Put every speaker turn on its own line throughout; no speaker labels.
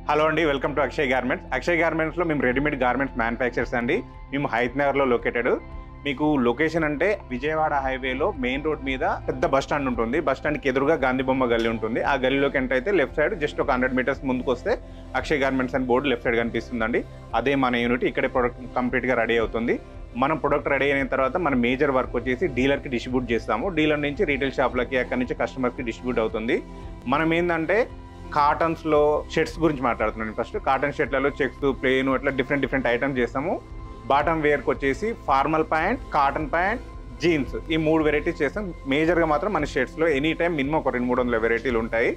Hello అండి, welcome to Akshay garments. Akshay గార్మెంట్స్లో మేము రెడీమేడ్ గార్మెంట్స్ మ్యానుఫ్యాక్చర్స్ అండి. మేము హైత్ నగర్లో లొకేటెడ్. మీకు లొకేషన్ అంటే విజయవాడ హైవేలో మెయిన్ రోడ్ మీద పెద్ద బస్ స్టాండ్ ఉంటుంది. బస్ స్టాండ్కి ఎదురుగా గాంధీ బొమ్మ గల్లీ ఉంటుంది. ఆ గల్లీలోకి ఎంటర్ అయితే లెఫ్ట్ సైడ్ జస్ట్ ఒక 100 మీటర్స్ ముందుకు వస్తే అక్షయ్ గార్మెంట్స్ అని బోర్డు లెఫ్ట్ సైడ్ కనిపిస్తుందండి. అదే మన యూనిట్. ఇక్కడే ప్రొడక్ట్ కంప్లీట్గా రెడీ అవుతుంది. మనం ప్రొడక్ట్ రెడీ అయిన తర్వాత మన మేజర్ వర్క్ వచ్చేసి డీలర్కి డిస్ట్రిబ్యూట్ చేస్తాము. డీలర్ నుంచి రీటైల్ షాప్లకి, అక్కడి నుంచి కస్టమర్స్కి డిస్ట్రిబ్యూట్ అవుతుంది. మనం ఏంటంటే కాటన్స్లో షర్ట్స్ గురించి మాట్లాడుతున్నాను. ఫస్ట్ కాటన్ షర్ట్లలో చెక్స్, ప్లెయిన్ అట్లా డిఫరెంట్ ఐటమ్స్ చేస్తాము. బాటమ్ వేర్కి వచ్చేసి formal pant, cotton pant, jeans, ఈ 3 వెరైటీస్ చేస్తాం. మేజర్గా మాత్రం మన షర్ట్స్లో ఎనీ టైం మినిమం ఒక 200-300 వెరైటీలు ఉంటాయి.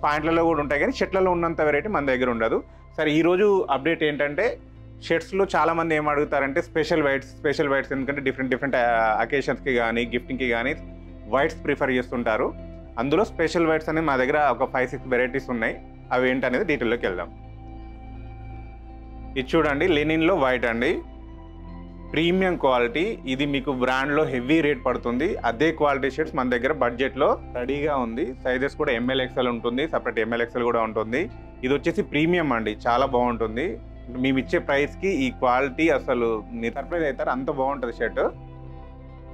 ప్యాంట్లలో కూడా ఉంటాయి, కానీ షర్ట్లలో ఉన్నంత వెరైటీ మన దగ్గర ఉండదు. సరే, ఈరోజు అప్డేట్ ఏంటంటే షర్ట్స్లో చాలామంది ఏం అడుగుతారంటే స్పెషల్ వైట్స్ ఎందుకంటే డిఫరెంట్ అకేషన్స్కి కానీ గిఫ్టింగ్కి కానీ వైట్స్ ప్రిఫర్ చేస్తుంటారు. అందులో స్పెషల్ వైట్స్ అనేది మా దగ్గర ఒక 5-6 వెరైటీస్ ఉన్నాయి. అవి ఏంటనేది డీటెయిల్లోకి వెళ్దాం. ఇది చూడండి, లెనిన్లో వైట్ అండి, ప్రీమియం క్వాలిటీ. ఇది మీకు బ్రాండ్లో హెవీ రేట్ పడుతుంది. అదే క్వాలిటీ షర్ట్స్ మన దగ్గర బడ్జెట్లో రెడీగా ఉంది. సైజెస్ కూడా ML XL ఉంటుంది, సపరేట్ ML XL కూడా ఉంటుంది. ఇది వచ్చేసి ప్రీమియం అండి, చాలా బాగుంటుంది. మేము ఇచ్చే ప్రైస్కి ఈ క్వాలిటీ అసలు మీరు సర్ప్రైజ్ అవుతారు, అంత బాగుంటుంది షర్ట్.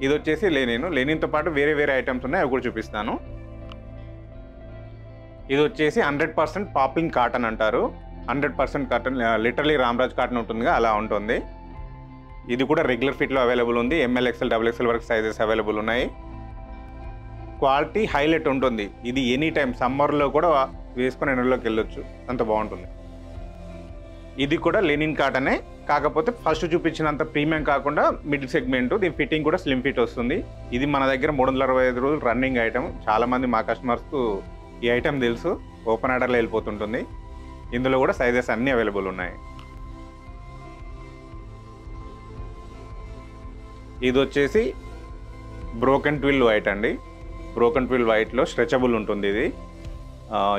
ఇది వచ్చేసి లెనిన్తో పాటు వేరే ఐటమ్స్ ఉన్నాయి, అవి కూడా చూపిస్తాను. ఇది వచ్చేసి 100% పాపింగ్ కాటన్ అంటారు. 100% కాటన్, లిటరలీ రామ్రాజ్ కాటన్ ఉంటుందిగా అలా ఉంటుంది. ఇది కూడా రెగ్యులర్ ఫిట్లో అవైలబుల్ ఉంది. ML XL, XXL వరకు సైజెస్ అవైలబుల్ ఉన్నాయి. క్వాలిటీ హైలైట్ ఉంటుంది. ఇది ఎనీ టైం సమ్మర్లో కూడా వేసుకొని ఎండలోకి వెళ్ళొచ్చు, అంత బాగుంటుంది. ఇది కూడా లెనిన్ కాటనే, కాకపోతే ఫస్ట్ చూపించినంత ప్రీమియం కాకుండా మిడిల్ సెగ్మెంట్. దీని ఫిట్టింగ్ కూడా స్లిమ్ ఫిట్ వస్తుంది. ఇది మన దగ్గర 365 రోజులు రన్నింగ్ ఐటమ్. చాలామంది మా కస్టమర్స్కు ఈ ఐటమ్ తెలుసు, ఓపెన్ ఆర్డర్లో వెళ్ళిపోతుంటుంది. ఇందులో కూడా సైజెస్ అన్నీ అవైలబుల్ ఉన్నాయి. ఇది వచ్చేసి బ్రోకెన్ ట్విల్ వైట్ అండి. బ్రోకెన్ ట్విల్ వైట్లో స్ట్రెచబుల్ ఉంటుంది. ఇది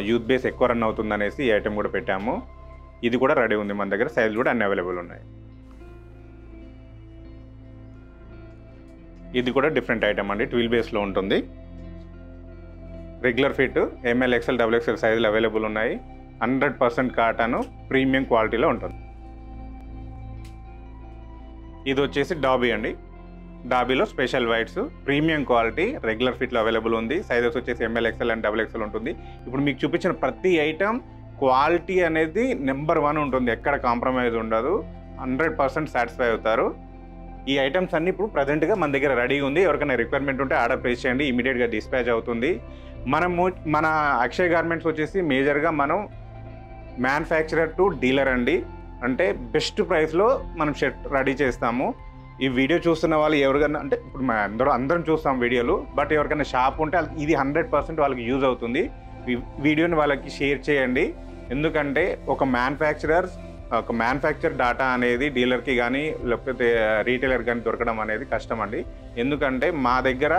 యూత్ బేస్ ఎక్కువ రన్ అవుతుంది అనేసి ఈ ఐటమ్ కూడా పెట్టాము. ఇది కూడా రెడీ ఉంది మన దగ్గర, సైజ్ కూడా అన్ని అవైలబుల్ ఉన్నాయి. ఇది కూడా డిఫరెంట్ ఐటమ్ అండి, ట్విల్ బేస్లో ఉంటుంది. Regular fit, ML XL, XXL సైజులు అవైలబుల్ ఉన్నాయి. 100% కాటన్, ప్రీమియం క్వాలిటీలో ఉంటుంది. ఇది వచ్చేసి డాబీ అండి. డాబీలో special whites, premium quality, regular ఫిట్లో అవైలబుల్ ఉంది. సైజెస్ వచ్చేసి ML XL అండ్ XXL ఉంటుంది. ఇప్పుడు మీకు చూపించిన ప్రతి ఐటమ్ క్వాలిటీ అనేది నెంబర్ 1 ఉంటుంది, ఎక్కడ కాంప్రమైజ్ ఉండదు. 100% సాటిస్ఫై అవుతారు. ఈ ఐటమ్స్ అన్ని ఇప్పుడు ప్రజెంట్గా మన దగ్గర రెడీగా ఉంది. ఎవరికైనా రిక్వైర్మెంట్ ఉంటే ఆర్డర్ ప్లేస్ చేయండి, ఇమీడియట్గా డిస్పాచ్ అవుతుంది. మన అక్షయ్ గార్మెంట్స్ వచ్చేసి మేజర్గా మనం మ్యానుఫ్యాక్చరర్ టు డీలర్ అండి. అంటే బెస్ట్ ప్రైస్లో మనం షర్ట్ రెడీ చేస్తాము. ఈ వీడియో చూస్తున్న వాళ్ళు ఎవరికైనా, అంటే ఇప్పుడు అందరం చూస్తాం వీడియోలు, బట్ ఎవరికైనా షాప్ ఉంటే ఇది 100% వాళ్ళకి యూజ్ అవుతుంది. ఈ వీడియోని వాళ్ళకి షేర్ చేయండి. ఎందుకంటే ఒక మ్యానుఫ్యాక్చర్ డేటా అనేది డీలర్కి కానీ లేకపోతే రీటైలర్ కానీ దొరకడం అనేది కష్టం అండి. ఎందుకంటే మా దగ్గర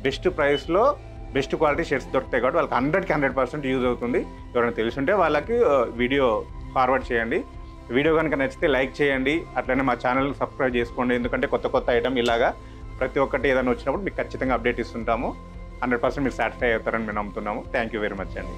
బెస్ట్ ప్రైస్లో బెస్ట్ క్వాలిటీ షర్ట్స్ దొరుకుతాయి కాబట్టి వాళ్ళకి 100% యూజ్ అవుతుంది. ఎవరైనా తెలుసుంటే వాళ్ళకి వీడియో ఫార్వర్డ్ చేయండి. వీడియో కనుక నచ్చితే లైక్ చేయండి, అట్లనే మా ఛానల్ సబ్స్క్రైబ్ చేసుకోండి. ఎందుకంటే కొత్త ఐటమ్ ఇలాగా ప్రతి ఒక్కటి ఏదైనా వచ్చినప్పుడు మీకు ఖచ్చితంగా అప్డేట్ ఇస్తుంటాము. 100% మీరు సాటిస్ఫై అవుతారని మేము నమ్ముతున్నాము. థ్యాంక్ యూ వెరీ మచ్ అండి.